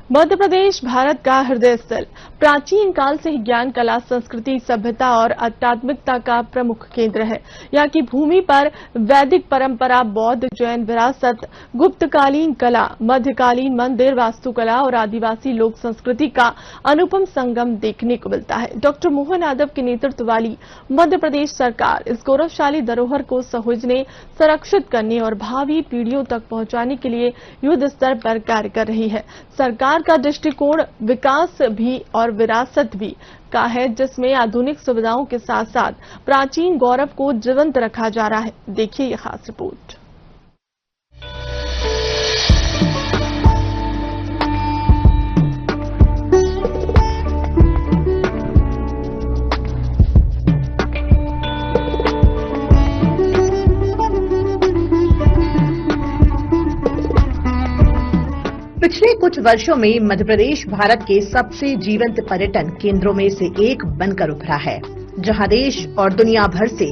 मध्य प्रदेश भारत का हृदय स्थल, प्राचीन काल से ही ज्ञान, कला, संस्कृति, सभ्यता और आध्यात्मिकता का प्रमुख केंद्र है। यहाँ की भूमि पर वैदिक परंपरा, बौद्ध, जैन विरासत, गुप्तकालीन कला, मध्यकालीन मंदिर, वास्तुकला और आदिवासी लोक संस्कृति का अनुपम संगम देखने को मिलता है। डॉक्टर मोहन यादव के नेतृत्व वाली मध्य प्रदेश सरकार इस गौरवशाली धरोहर को सहेजने, संरक्षित करने और भावी पीढ़ियों तक पहुंचाने के लिए युद्ध स्तर पर कार्य कर रही है। सरकार का दृष्टिकोण विकास भी और विरासत भी का है, जिसमें आधुनिक सुविधाओं के साथ साथ प्राचीन गौरव को जीवंत रखा जा रहा है। देखिए ये खास रिपोर्ट। पिछले कुछ वर्षों में मध्य प्रदेश भारत के सबसे जीवंत पर्यटन केंद्रों में से एक बनकर उभरा है, जहां देश और दुनिया भर से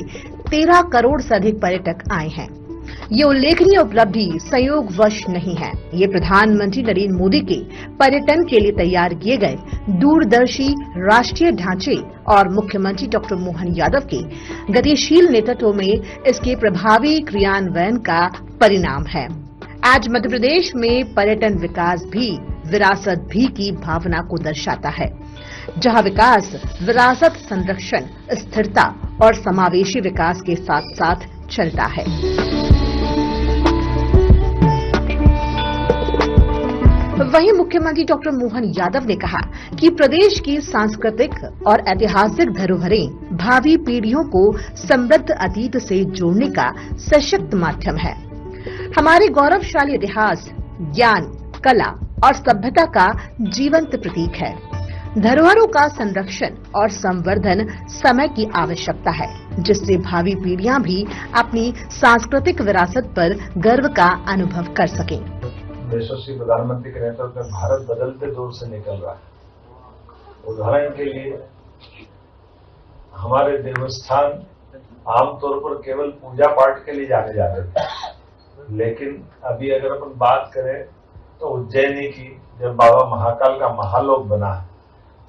13 करोड़ से अधिक पर्यटक आए हैं। ये उल्लेखनीय उपलब्धि संयोगवश नहीं है। ये प्रधानमंत्री नरेंद्र मोदी के पर्यटन के लिए तैयार किए गए दूरदर्शी राष्ट्रीय ढांचे और मुख्यमंत्री डॉक्टर मोहन यादव के गतिशील नेतृत्व में इसके प्रभावी क्रियान्वयन का परिणाम है। आज मध्य प्रदेश में पर्यटन विकास भी विरासत भी की भावना को दर्शाता है, जहां विकास विरासत, संरक्षण, स्थिरता और समावेशी विकास के साथ साथ चलता है। वहीं मुख्यमंत्री डॉक्टर मोहन यादव ने कहा कि प्रदेश की सांस्कृतिक और ऐतिहासिक धरोहरें भावी पीढ़ियों को समृद्ध अतीत से जोड़ने का सशक्त माध्यम है। हमारे गौरवशाली इतिहास, ज्ञान, कला और सभ्यता का जीवंत प्रतीक है। धरोहरों का संरक्षण और संवर्धन समय की आवश्यकता है, जिससे भावी पीढ़ियां भी अपनी सांस्कृतिक विरासत पर गर्व का अनुभव कर सकें। यशस्वी प्रधानमंत्री के नेतृत्व में भारत बदलते दौर से निकल रहा है। उदाहरण के लिए हमारे देवस्थान आमतौर पर केवल पूजा पाठ के लिए जाने जाते थे, लेकिन अभी अगर अपन बात करें तो उज्जैनी की, जब बाबा महाकाल का महालोक बना,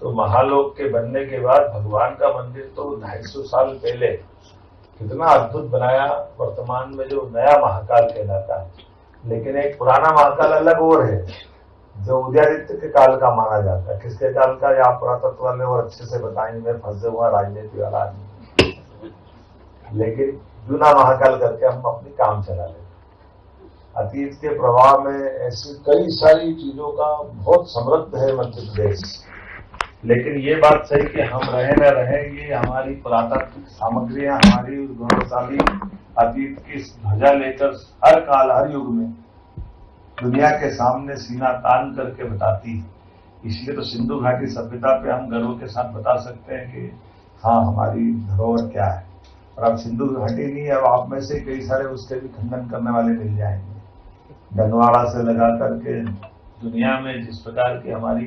तो महालोक के बनने के बाद भगवान का मंदिर तो 250 साल पहले कितना अद्भुत बनाया, वर्तमान में जो नया महाकाल कहलाता है। लेकिन एक पुराना महाकाल अलग और है, जो उदयादित्य के काल का माना जाता है। किसके काल का, या पुरातत्व वाले और अच्छे से बताएंगे, मैं फंसे हुआ राजनीति वाला आदमी। लेकिन जूना महाकाल करके हम अपनी काम चला लेते। अतीत के प्रवाह में ऐसी कई सारी चीजों का बहुत समृद्ध है मध्य प्रदेश। लेकिन ये बात सही कि हम रहे न रहे, ये हमारी पुरातात्विक सामग्रियां हमारी गौरवशाली अतीत की ध्वजा लेकर हर काल, हर युग में दुनिया के सामने सीना तान करके बताती है। इसलिए तो सिंधु घाटी सभ्यता पे हम गर्व के साथ बता सकते हैं कि हाँ, हमारी धरोहर क्या है। और अब सिंधु घाटी नहीं, अब आप में से कई सारे उसके भी खंडन करने वाले मिल जाएंगे। डंगवाड़ा से लगा करके दुनिया में जिस प्रकार की हमारी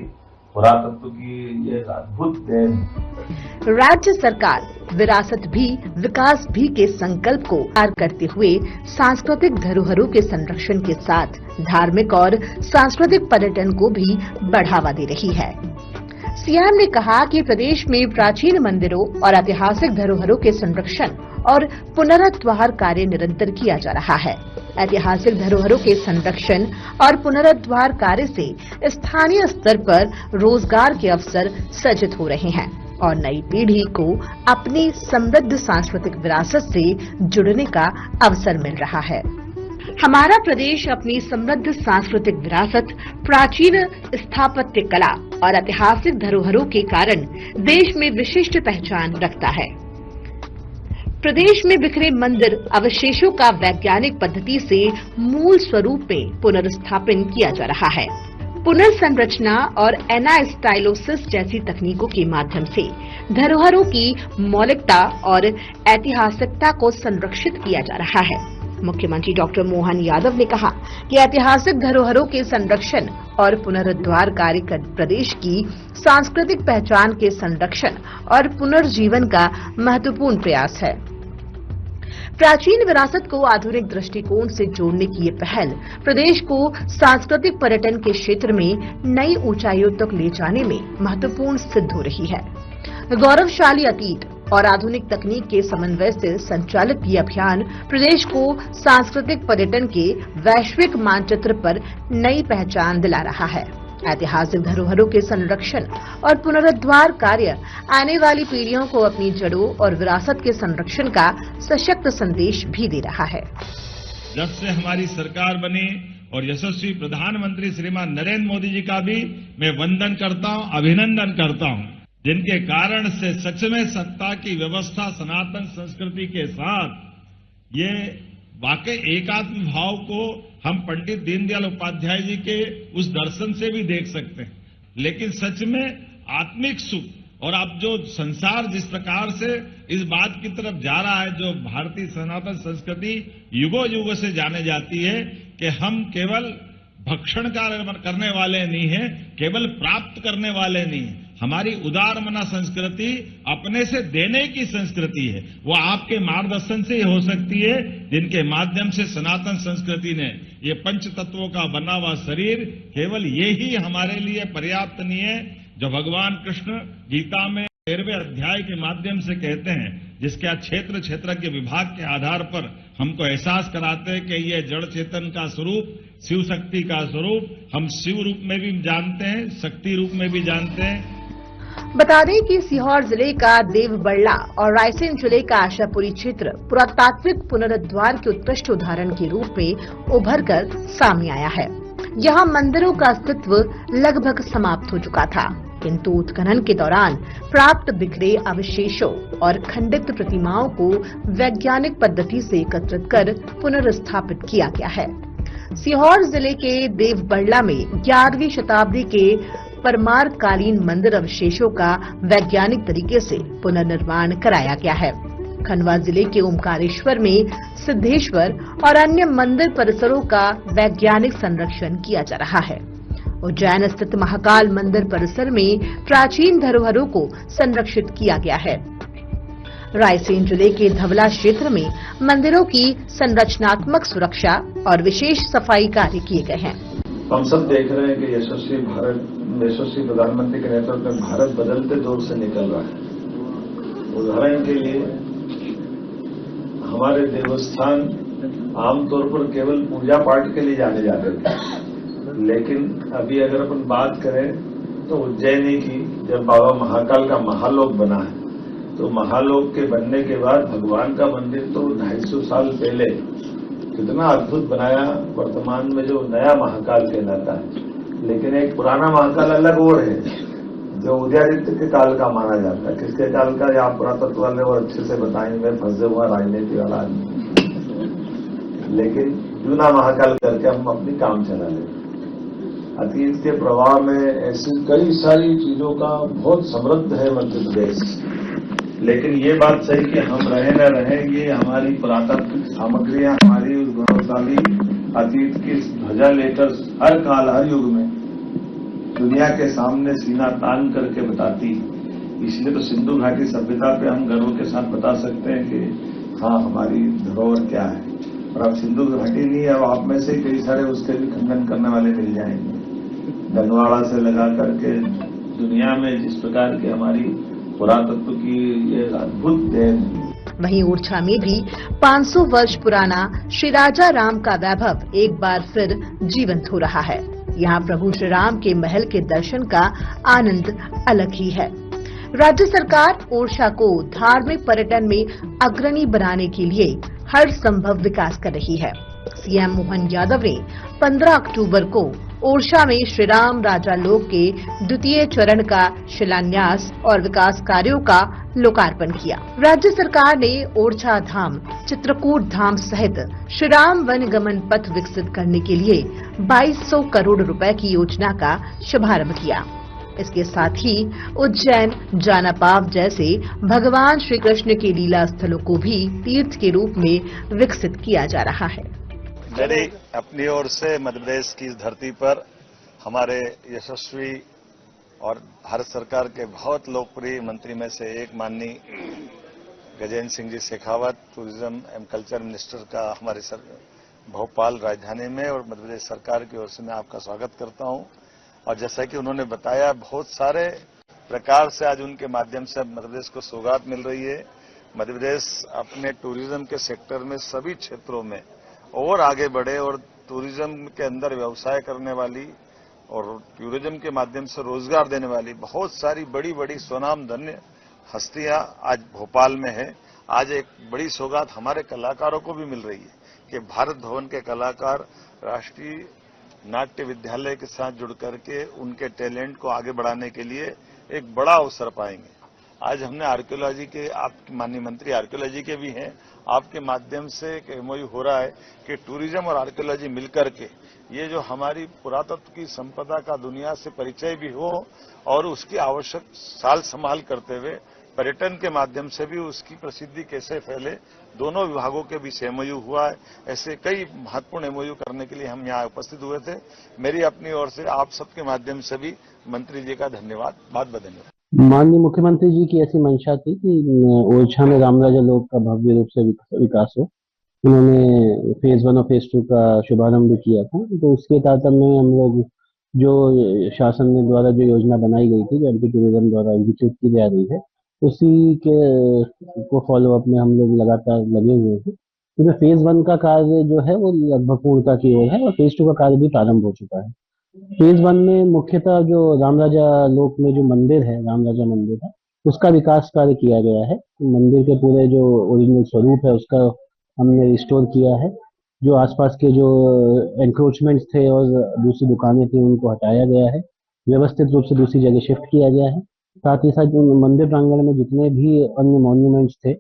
पुरातत्व की ये अद्भुत देन। राज्य सरकार विरासत भी विकास भी के संकल्प को पार करते हुए सांस्कृतिक धरोहरों के संरक्षण के साथ धार्मिक और सांस्कृतिक पर्यटन को भी बढ़ावा दे रही है। सीएम ने कहा कि प्रदेश में प्राचीन मंदिरों और ऐतिहासिक धरोहरों के संरक्षण और पुनरुद्धार कार्य निरंतर किया जा रहा है। ऐतिहासिक धरोहरों के संरक्षण और पुनरुद्धार कार्य से स्थानीय स्तर पर रोजगार के अवसर सृजित हो रहे हैं और नई पीढ़ी को अपनी समृद्ध सांस्कृतिक विरासत से जुड़ने का अवसर मिल रहा है। हमारा प्रदेश अपनी समृद्ध सांस्कृतिक विरासत, प्राचीन स्थापत्य कला और ऐतिहासिक धरोहरों के कारण देश में विशिष्ट पहचान रखता है। प्रदेश में बिखरे मंदिर अवशेषों का वैज्ञानिक पद्धति से मूल स्वरूप में पुनर्स्थापन किया जा रहा है। पुनर्संरचना और एनास्टाइलोसिस जैसी तकनीकों के माध्यम से धरोहरों की मौलिकता और ऐतिहासिकता को संरक्षित किया जा रहा है। मुख्यमंत्री डॉक्टर मोहन यादव ने कहा कि ऐतिहासिक धरोहरों के संरक्षण और पुनरुद्धार कार्य प्रदेश की सांस्कृतिक पहचान के संरक्षण और पुनर्जीवन का महत्वपूर्ण प्रयास है। प्राचीन विरासत को आधुनिक दृष्टिकोण से जोड़ने की ये पहल प्रदेश को सांस्कृतिक पर्यटन के क्षेत्र में नई ऊंचाइयों तक ले जाने में महत्वपूर्ण सिद्ध हो रही है। गौरवशाली अतीत और आधुनिक तकनीक के समन्वय से संचालित ये अभियान प्रदेश को सांस्कृतिक पर्यटन के वैश्विक मानचित्र पर नई पहचान दिला रहा है। ऐतिहासिक धरोहरों के संरक्षण और पुनरुद्धार कार्य आने वाली पीढ़ियों को अपनी जड़ों और विरासत के संरक्षण का सशक्त संदेश भी दे रहा है। जब से हमारी सरकार बनी और यशस्वी प्रधानमंत्री श्रीमान नरेंद्र मोदी जी का भी मैं वंदन करता हूं, अभिनंदन करता हूं, जिनके कारण से सच में सत्ता की व्यवस्था सनातन संस्कृति के साथ ये वाकई एकात्म भाव को हम पंडित दीनदयाल उपाध्याय जी के उस दर्शन से भी देख सकते हैं। लेकिन सच में आत्मिक सुख और अब जो संसार जिस प्रकार से इस बात की तरफ जा रहा है, जो भारतीय सनातन संस्कृति युगों युगों से जाने जाती है कि हम केवल भक्षण करने वाले नहीं है, केवल प्राप्त करने वाले नहीं है। हमारी उदार मना संस्कृति अपने से देने की संस्कृति है। वो आपके मार्गदर्शन से ही हो सकती है, जिनके माध्यम से सनातन संस्कृति ने ये पंच तत्वों का बना हुआ शरीर, केवल ये ही हमारे लिए पर्याप्त नहीं है। जो भगवान कृष्ण गीता में 13वें अध्याय के माध्यम से कहते हैं, जिसके क्षेत्र क्षेत्र के विभाग के आधार पर हमको एहसास कराते हैं कि ये जड़ चेतन का स्वरूप, शिव शक्ति का स्वरूप हम शिव रूप में भी जानते हैं, शक्ति रूप में भी जानते हैं। बता दें कि सीहोर जिले का देवबड़ला और रायसेन जिले का आशापुरी क्षेत्र पुरातात्विक पुनरुद्धार के उत्कृष्ट उदाहरण के रूप में उभर कर सामने आया है। यहाँ मंदिरों का अस्तित्व लगभग समाप्त हो चुका था, किंतु उत्खनन के दौरान प्राप्त बिखरे अवशेषों और खंडित प्रतिमाओं को वैज्ञानिक पद्धति से एकत्रित कर पुनर्स्थापित किया गया है। सीहोर जिले के देवबड़ला में 11वीं शताब्दी के परमारकालीन मंदिर अवशेषों का वैज्ञानिक तरीके से पुनर्निर्माण कराया गया है। खंडवा जिले के ओमकारेश्वर में सिद्धेश्वर और अन्य मंदिर परिसरों का वैज्ञानिक संरक्षण किया जा रहा है। उज्जैन स्थित महाकाल मंदिर परिसर में प्राचीन धरोहरों को संरक्षित किया गया है। रायसेन जिले के धवला क्षेत्र में मंदिरों की संरचनात्मक सुरक्षा और विशेष सफाई कार्य किए गए हैं। हम सब देख रहे हैं कि यशस्वी प्रधानमंत्री के नेतृत्व में भारत बदलते दौर से निकल रहा है। उदाहरण के लिए हमारे देवस्थान आमतौर पर केवल पूजा पाठ के लिए जाने जाते थे, लेकिन अभी अगर अपन बात करें तो उज्जैनी की जब बाबा महाकाल का महालोक बना है, तो महालोक के बनने के बाद भगवान का मंदिर तो 250 साल पहले कितना अद्भुत बनाया, वर्तमान में जो नया महाकाल कहलाता है। लेकिन एक पुराना महाकाल अलग और है, जो उदयादित्य के काल का माना जाता है। किसके काल का, या पुरातत्व वाले और अच्छे से बताएंगे, फंसे हुआ राजनीति वाला आदमी। लेकिन जूना महाकाल करके हम अपनी काम चला लेते। अतीत के प्रवाह में ऐसी कई सारी चीजों का बहुत समृद्ध है मध्य प्रदेश। लेकिन ये बात सही कि हम रहे न रहें, ये हमारी पुरातात्विक सामग्रियां हमारी उस गौरवशाली अतीत की ध्वजा लेकर हर काल हर युग में दुनिया के सामने सीना तान करके बताती है। इसलिए तो सिंधु घाटी सभ्यता पे हम गर्व के साथ बता सकते हैं कि हाँ, हमारी धरोहर क्या है। और अब सिंधु घाटी नहीं है, अब आप में से कई सारे उसके भी खंडन करने वाले मिल जाएंगे। दनवाड़ा से लगा करके दुनिया में जिस प्रकार की हमारी पुरातत्व की ये अद्भुत देन। वहीं ओरछा में भी 500 वर्ष पुराना श्री राजा राम का वैभव एक बार फिर जीवंत हो रहा है। यहाँ प्रभु श्री राम के महल के दर्शन का आनंद अलग ही है। राज्य सरकार ओरछा को धार्मिक पर्यटन में अग्रणी बनाने के लिए हर संभव विकास कर रही है। सीएम मोहन यादव ने 15 अक्टूबर को ओरछा में श्री राम राजा लोक के द्वितीय चरण का शिलान्यास और विकास कार्यों का लोकार्पण किया। राज्य सरकार ने ओरछा धाम, चित्रकूट धाम सहित श्री राम वन गमन पथ विकसित करने के लिए 2200 करोड़ रुपए की योजना का शुभारंभ किया। इसके साथ ही उज्जैन, जानापाव जैसे भगवान श्री कृष्ण के लीला स्थलों को भी तीर्थ के रूप में विकसित किया जा रहा है। मेरी अपनी ओर से मध्य प्रदेश की इस धरती पर हमारे यशस्वी और भारत सरकार के बहुत लोकप्रिय मंत्री में से एक माननीय Gajendra Singh ji Shekhawat, tourism and culture minister का हमारे सर भोपाल राजधानी में, और मध्य प्रदेश सरकार की ओर से मैं आपका स्वागत करता हूं। और जैसा कि उन्होंने बताया, बहुत सारे प्रकार से आज उनके माध्यम से मध्य प्रदेश को सौगात मिल रही है। मध्य प्रदेश अपने टूरिज्म के सेक्टर में सभी क्षेत्रों में और आगे बढ़े, और टूरिज्म के अंदर व्यवसाय करने वाली और टूरिज्म के माध्यम से रोजगार देने वाली बहुत सारी बड़ी बड़ी स्वनाम धन्य हस्तियां आज भोपाल में है। आज एक बड़ी सौगात हमारे कलाकारों को भी मिल रही है कि भारत भवन के कलाकार राष्ट्रीय नाट्य विद्यालय के साथ जुड़ करके उनके टैलेंट को आगे बढ़ाने के लिए एक बड़ा अवसर पाएंगे। आज हमने आर्कियोलॉजी के, आपके माननीय मंत्री आर्कियोलॉजी के भी हैं, आपके माध्यम से एक एमओयू हो रहा है कि टूरिज्म और आर्कियोलॉजी मिलकर के ये जो हमारी पुरातत्व की संपदा का दुनिया से परिचय भी हो और उसकी आवश्यक साल संभाल करते हुए पर्यटन के माध्यम से भी उसकी प्रसिद्धि कैसे फैले, दोनों विभागों के बीच एमओयू हुआ है। ऐसे कई महत्वपूर्ण एमओयू करने के लिए हम यहाँ उपस्थित हुए थे। मेरी अपनी ओर से आप सबके माध्यम से भी मंत्री जी का धन्यवाद, बहुत बहुत धन्यवाद। माननीय मुख्यमंत्री जी की ऐसी मंशा थी कि ओरछा में रामराजा लोक का भव्य रूप से विकास हो। उन्होंने फेज 1 और फेज 2 का शुभारंभ भी किया था। तो उसके तारतम्य में हम लोग जो शासन ने द्वारा जो योजना बनाई गई थी, जो एमपी टूरिज्म द्वारा एग्जीक्यूट की जा रही है, उसी के को फॉलो अप में हम लोग लगातार लगे हुए हैं। क्योंकि फेज 1 का कार्य जो है वो लगभग पूर्णता की ओर है और फेज 2 का कार्य भी प्रारंभ हो चुका है। फेज 1 में मुख्यतः जो रामराजा लोक में जो मंदिर है, रामराजा मंदिर है, उसका विकास कार्य किया गया है। मंदिर के पूरे जो ओरिजिनल स्वरूप है उसका हमने रिस्टोर किया है। जो आसपास के जो एंक्रोचमेंट्स थे और दूसरी दुकानें थी उनको हटाया गया है, व्यवस्थित रूप से दूसरी जगह शिफ्ट किया गया है। साथ ही साथ जो मंदिर प्रांगण में जितने भी अन्य मॉन्यूमेंट्स थे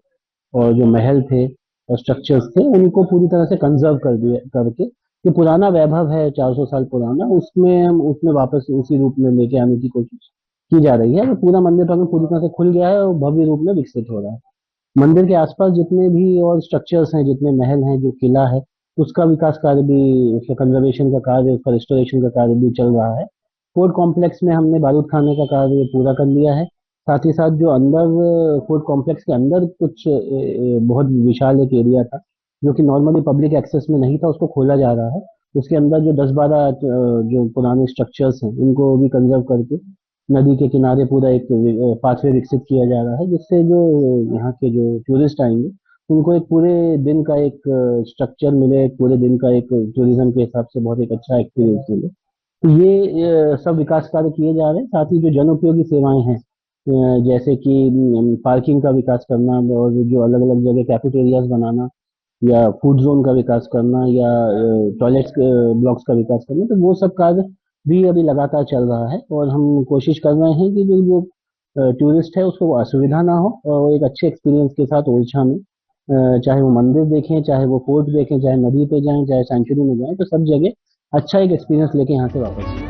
और जो महल थे और स्ट्रक्चर्स थे, उनको पूरी तरह से कंजर्व कर दिया करके जो पुराना वैभव है 400 साल पुराना, उसमें वापस उसी रूप में लेके आने की कोशिश की जा रही है। वो पूरा मंदिर प्रांगण पूरी तरह से खुल गया है और भव्य रूप में विकसित हो रहा है। मंदिर के आसपास जितने भी और स्ट्रक्चर्स हैं, जितने महल हैं, जो किला है, उसका विकास कार्य भी, उसका कंजर्वेशन का कार्य, उसका रिस्टोरेशन का कार्य भी चल रहा है। फोर्ट कॉम्प्लेक्स में हमने बारूद खाने का कार्य पूरा कर लिया है। साथ ही साथ जो अंदर फोर्ट कॉम्प्लेक्स के अंदर कुछ बहुत विशाल एक एरिया था जो कि नॉर्मली पब्लिक एक्सेस में नहीं था, उसको खोला जा रहा है। उसके अंदर जो 10-12 जो पुराने स्ट्रक्चर्स हैं उनको भी कंजर्व करके नदी के किनारे पूरा एक पाथवे विकसित किया जा रहा है, जिससे जो यहाँ के जो टूरिस्ट आएंगे उनको एक पूरे दिन का एक स्ट्रक्चर मिले, एक पूरे दिन का एक टूरिज्म के हिसाब से बहुत एक अच्छा एक्सपीरियंस मिले। तो ये सब विकास कार्य किए जा रहे हैं। साथ ही जो जन उपयोगी सेवाएं हैं, जैसे कि पार्किंग का विकास करना और जो अलग अलग जगह कैफेटेरियाज बनाना या फूड जोन का विकास करना या टॉयलेट्स ब्लॉक्स का विकास करना, तो वो सब कार्य भी अभी लगातार चल रहा है। और हम कोशिश कर रहे हैं कि जो टूरिस्ट है उसको असुविधा ना हो और एक अच्छे एक्सपीरियंस के साथ ओरछा में चाहे वो मंदिर देखें, चाहे वो फोर्ट देखें, चाहे नदी पे जाएं, चाहे सेंचुरी में जाएं, तो सब जगह अच्छा एक एक्सपीरियंस लेके यहाँ से वापस आएं।